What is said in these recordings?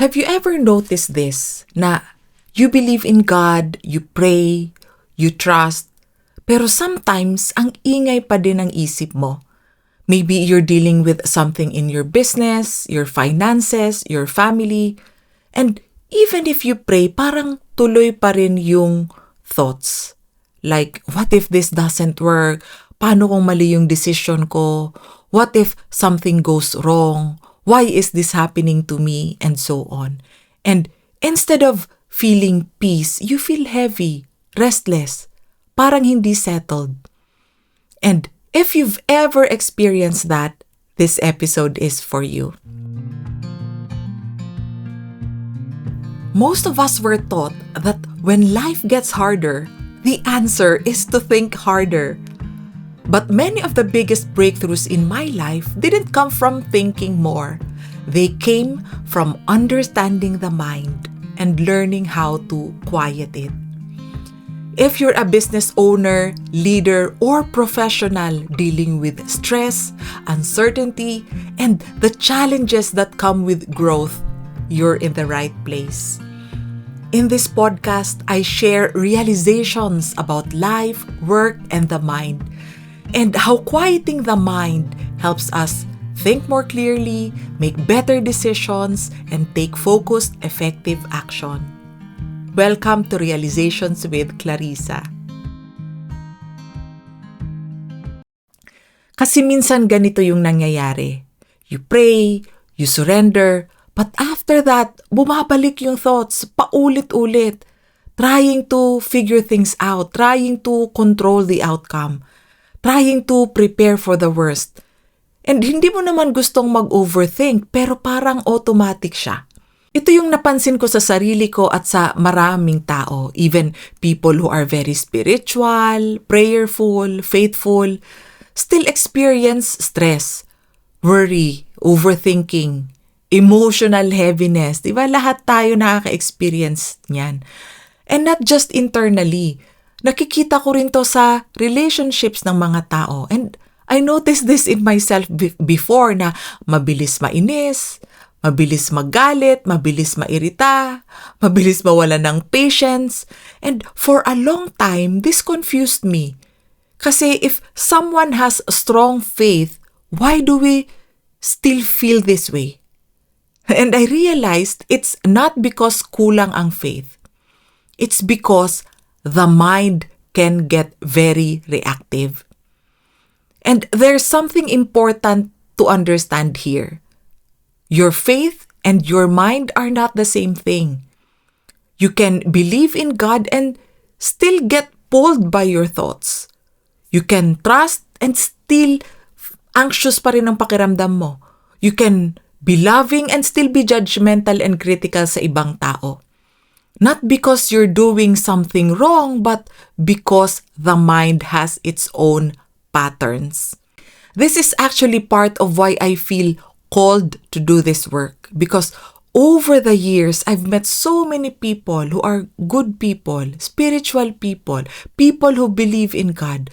Have you ever noticed this, na you believe in God, you pray, you trust, pero sometimes ang ingay pa din ng isip mo? Maybe you're dealing with something in your business, your finances, your family, and even if you pray, parang tuloy pa rin yung thoughts. Like, what if this doesn't work? Paano kung mali yung decision ko? What if something goes wrong? Why is this happening to me? And so on. And instead of feeling peace, you feel heavy, restless, parang hindi settled. And if you've ever experienced that, this episode is for you. Most of us were taught that when life gets harder, the answer is to think harder. But many of the biggest breakthroughs in my life didn't come from thinking more. They came from understanding the mind and learning how to quiet it. If you're a business owner, leader, or professional dealing with stress, uncertainty, and the challenges that come with growth, you're in the right place. In this podcast, I share realizations about life, work, and the mind, and how quieting the mind helps us think more clearly, make better decisions, and take focused, effective action. Welcome to Realizations with Clarissa. Kasi minsan ganito yung nangyayari. You pray, you surrender, but after that, bumabalik yung thoughts, paulit-ulit, trying to figure things out, trying to control the outcome, trying to prepare for the worst. And hindi mo naman gustong mag-overthink, pero parang automatic siya. Ito yung napansin ko sa sarili ko at sa maraming tao, even people who are very spiritual, prayerful, faithful, still experience stress, worry, overthinking, emotional heaviness. Diba? Lahat tayo nakaka-experience niyan. And not just internally. Nakikita ko rin to sa relationships ng mga tao. And I noticed this in myself before na mabilis mainis, mabilis magalit, mabilis mairita, mabilis mawala ng patience. And for a long time, this confused me. Kasi if someone has a strong faith, why do we still feel this way? And I realized it's not because kulang ang faith. It's because the mind can get very reactive. And there's something important to understand here. Your faith and your mind are not the same thing. You can believe in God and still get pulled by your thoughts. You can trust and still anxious pa rin ang pakiramdam mo. You can be loving and still be judgmental and critical sa ibang tao. Not because you're doing something wrong, but because the mind has its own patterns. This is actually part of why I feel called to do this work. Because over the years, I've met so many people who are good people, spiritual people, people who believe in God.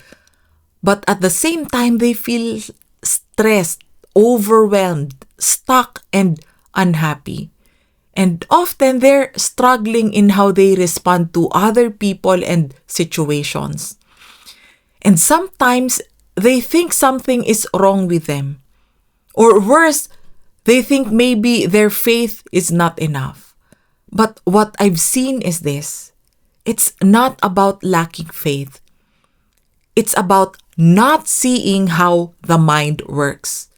But at the same time, they feel stressed, overwhelmed, stuck, and unhappy. And often they're struggling in how they respond to other people and situations. And sometimes they think something is wrong with them. Or worse, they think maybe their faith is not enough. But what I've seen is this. It's not about lacking faith. It's about not seeing how the mind works.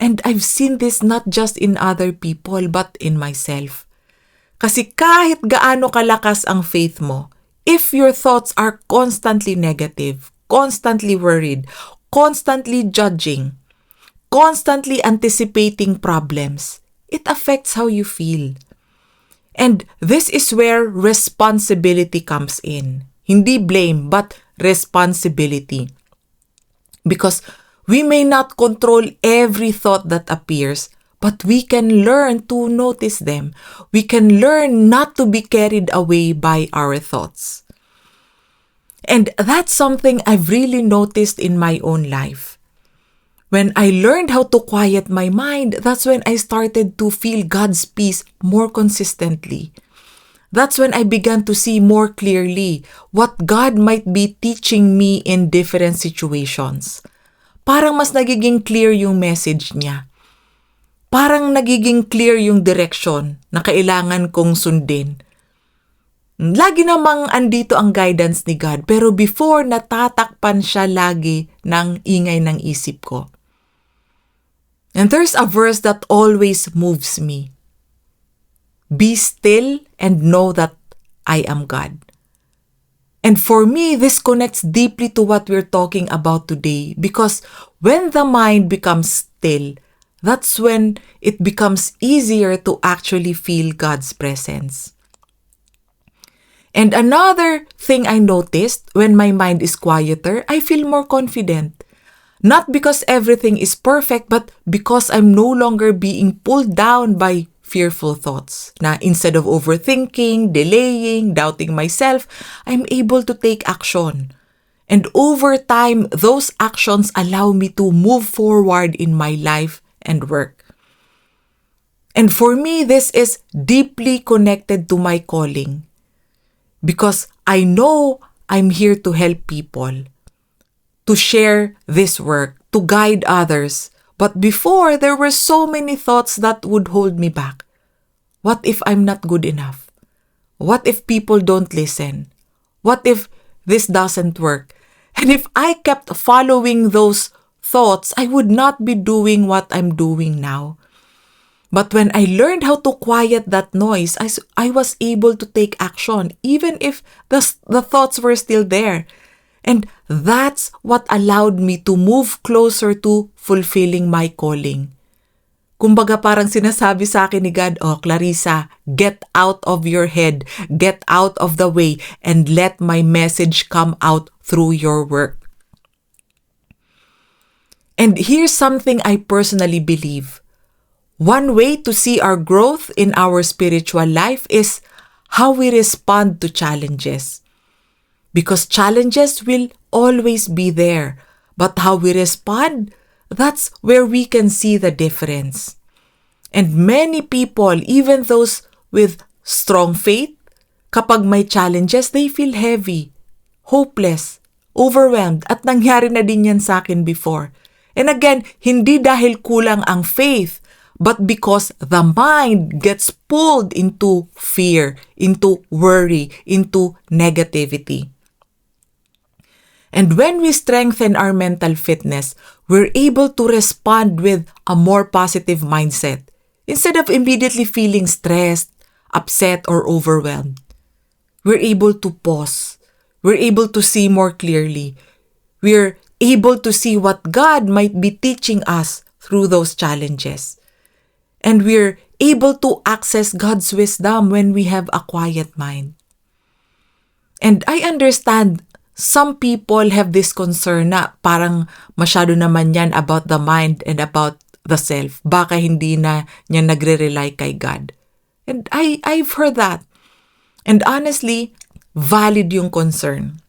And I've seen this not just in other people but in myself. Kasi kahit gaano kalakas ang faith mo, if your thoughts are constantly negative, constantly worried, constantly judging, constantly anticipating problems, it affects how you feel. And this is where responsibility comes in. Hindi blame, but responsibility. Because we may not control every thought that appears, but we can learn to notice them. We can learn not to be carried away by our thoughts. And that's something I've really noticed in my own life. When I learned how to quiet my mind, that's when I started to feel God's peace more consistently. That's when I began to see more clearly what God might be teaching me in different situations. Parang mas nagiging clear yung message niya. Parang nagiging clear yung direction na kailangan kong sundin. Lagi namang andito ang guidance ni God, pero before natatakpan siya lagi ng ingay ng isip ko. And there's a verse that always moves me. Be still and know that I am God. And for me, this connects deeply to what we're talking about today, because when the mind becomes still, that's when it becomes easier to actually feel God's presence. And another thing I noticed, when my mind is quieter, I feel more confident. Not because everything is perfect, but because I'm no longer being pulled down by fearful thoughts. Na instead of overthinking, delaying, doubting myself, I'm able to take action. And over time, those actions allow me to move forward in my life and work. And for me, this is deeply connected to my calling. Because I know I'm here to help people, to share this work, to guide others. But before, there were so many thoughts that would hold me back. What if I'm not good enough? What if people don't listen? What if this doesn't work? And if I kept following those thoughts, I would not be doing what I'm doing now. But when I learned how to quiet that noise, I was able to take action, even if the thoughts were still there. And that's what allowed me to move closer to fulfilling my calling. Kumbaga parang sinasabi sa akin ni God, oh Clarissa, get out of your head, get out of the way, and let my message come out through your work. And here's something I personally believe. One way to see our growth in our spiritual life is how we respond to challenges. Because challenges will always be there. But how we respond, that's where we can see the difference. And many people, even those with strong faith, kapag may challenges, they feel heavy, hopeless, overwhelmed, at nangyari na din yan sa akin before. And again, hindi dahil kulang ang faith, but because the mind gets pulled into fear, into worry, into negativity. And when we strengthen our mental fitness, we're able to respond with a more positive mindset instead of immediately feeling stressed, upset, or overwhelmed. We're able to pause. We're able to see more clearly. We're able to see what God might be teaching us through those challenges. And we're able to access God's wisdom when we have a quiet mind. And I understand some people have this concern na parang masyado naman yan about the mind and about the self. Baka hindi na niya nagre-rely kay God. And I've heard that. And honestly, valid yung concern.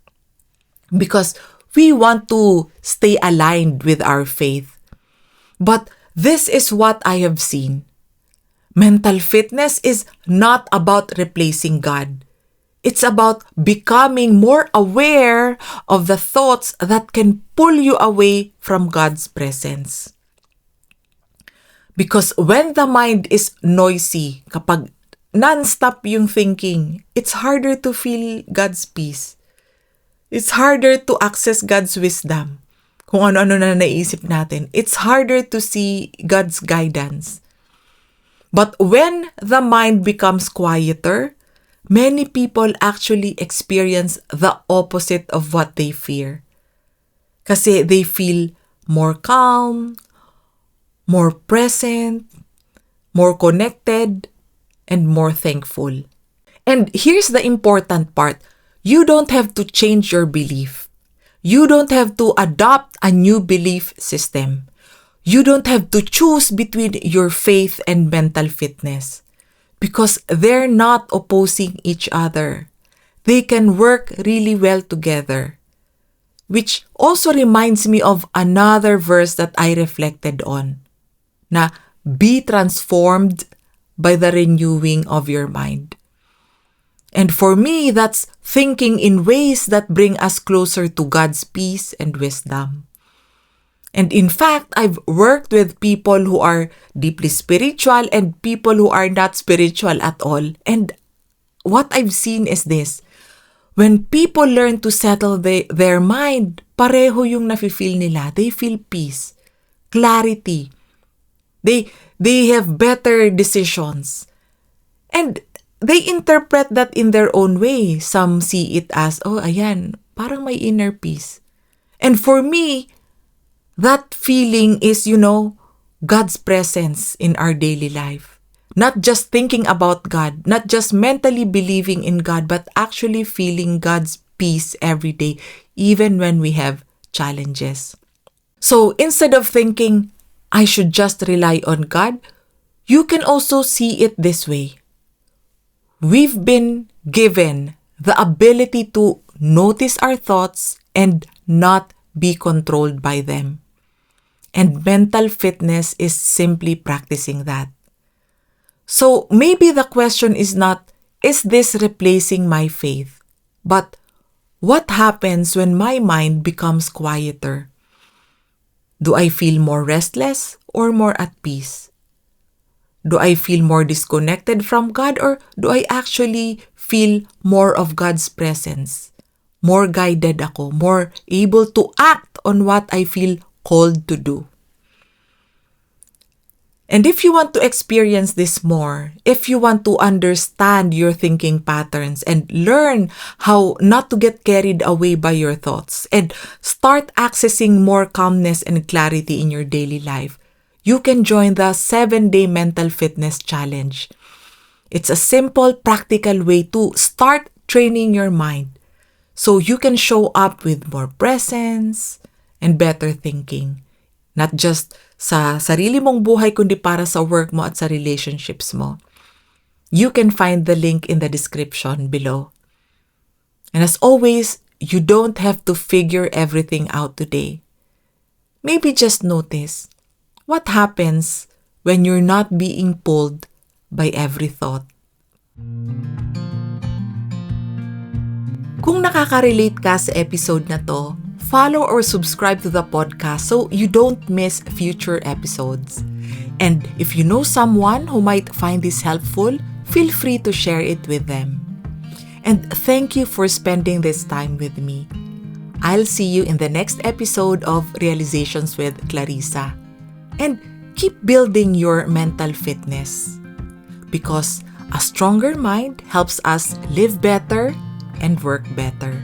Because we want to stay aligned with our faith. But this is what I have seen. Mental fitness is not about replacing God. It's about becoming more aware of the thoughts that can pull you away from God's presence. Because when the mind is noisy, kapag non-stop yung thinking, it's harder to feel God's peace. It's harder to access God's wisdom. Kung ano-ano na naisip natin. It's harder to see God's guidance. But when the mind becomes quieter, many people actually experience the opposite of what they fear. Kasi they feel more calm, more present, more connected, and more thankful. And here's the important part. You don't have to change your belief. You don't have to adopt a new belief system. You don't have to choose between your faith and mental fitness. Because they're not opposing each other. They can work really well together. which also reminds me of another verse that I reflected on, na be transformed by the renewing of your mind. And for me, that's thinking in ways that bring us closer to God's peace and wisdom. And in fact, I've worked with people who are deeply spiritual and people who are not spiritual at all. And what I've seen is this. When people learn to settle their mind, pareho yung nafe-feel nila. They feel peace, clarity. They have better decisions. And they interpret that in their own way. Some see it as, oh, ayan, parang may inner peace. And for me, that feeling is, God's presence in our daily life. Not just thinking about God, not just mentally believing in God, but actually feeling God's peace every day, even when we have challenges. So instead of thinking, I should just rely on God, you can also see it this way. We've been given the ability to notice our thoughts and not be controlled by them. And mental fitness is simply practicing that. So maybe the question is not, is this replacing my faith? But what happens when my mind becomes quieter? Do I feel more restless or more at peace? Do I feel more disconnected from God or do I actually feel more of God's presence? More guided ako, more able to act on what I feel called to do. And if you want to experience this more, if you want to understand your thinking patterns and learn how not to get carried away by your thoughts and start accessing more calmness and clarity in your daily life, you can join the 7-day mental fitness challenge. It's a simple, practical way to start training your mind so you can show up with more presence and better thinking. Not just sa sarili mong buhay, kundi para sa work mo at sa relationships mo. You can find the link in the description below. And as always, you don't have to figure everything out today. Maybe just notice what happens when you're not being pulled by every thought. Kung nakaka-relate ka sa episode na to, follow or subscribe to the podcast so you don't miss future episodes. And if you know someone who might find this helpful, feel free to share it with them. And thank you for spending this time with me. I'll see you in the next episode of Realizations with Clarissa. And keep building your mental fitness. Because a stronger mind helps us live better and work better.